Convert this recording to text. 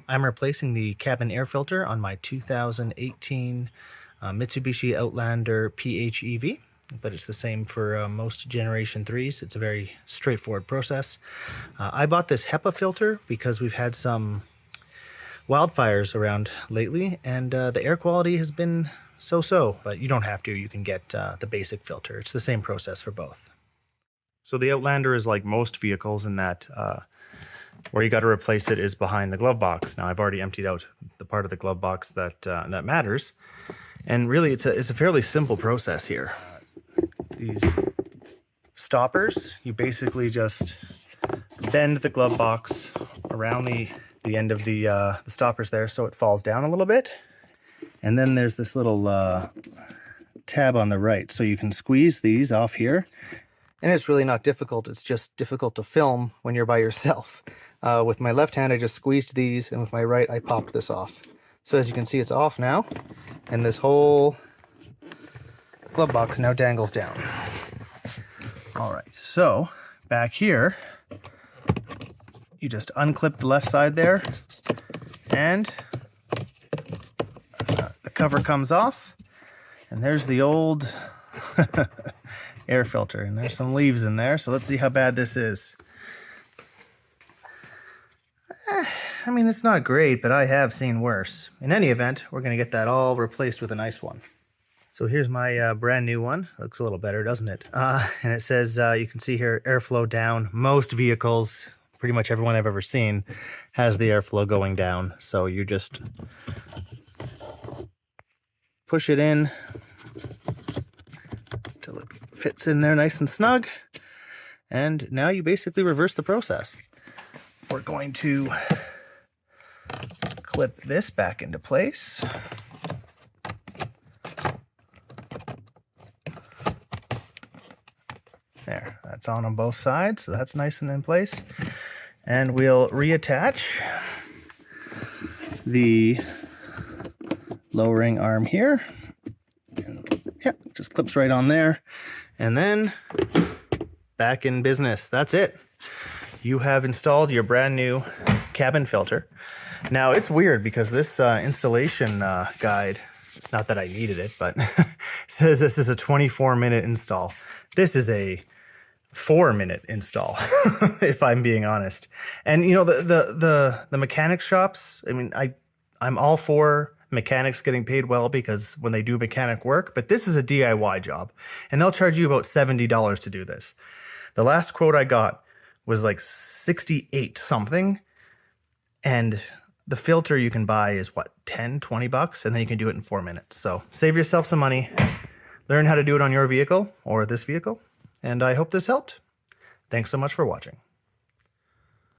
I'm replacing the cabin air filter on my 2018 Mitsubishi Outlander PHEV, but it's the same for most Generation 3s. It's a very straightforward process. I bought this HEPA filter because we've had some wildfires around lately, and the air quality has been so-so, but you don't have to. You can get the basic filter. It's the same process for both. So the Outlander is like most vehicles in that where you got to replace it is behind the glove box. Now I've already emptied out the part of the glove box that that matters, and really it's a fairly simple process here. These stoppers, you basically just bend the glove box around the end of the stoppers there so it falls down a little bit, and then there's this little tab on the right, so you can squeeze these off here. And it's really not difficult, it's just difficult to film when you're by yourself. With my left hand I just squeezed these, and with my right I popped this off. So as you can see, it's off now, and this whole glove box now dangles down. Alright, so back here, you just unclip the left side there, and the cover comes off, and there's the old air filter, and there's some leaves in there, so let's see how bad this is. I mean, it's not great, but I have seen worse. In any event, we're going to get that all replaced with a nice one. So here's my brand new one. Looks a little better, doesn't it? And it says, you can see here, airflow down. Most vehicles, pretty much everyone I've ever seen, has the airflow going down. So you just push it in till it fits in there nice and snug, and now you basically reverse the process. We're going to clip this back into place. There, that's on both sides, so that's nice and in place. And we'll reattach the lowering arm here. Yep, just clips right on there, and then back in business. That's it. You have installed your brand new cabin filter. Now it's weird because this installation guide, not that I needed it, but says this is a 24-minute install. This is a 4-minute install, if I'm being honest. And you know, the mechanic shops, I mean, I'm all for mechanics getting paid well because when they do mechanic work, but this is a DIY job, and they'll charge you about $70 to do this. The last quote I got was like 68 something, and the filter you can buy is what, 10, 20 bucks, and then you can do it in 4 minutes. So save yourself some money, learn how to do it on your vehicle or this vehicle, and I hope this helped. Thanks so much for watching.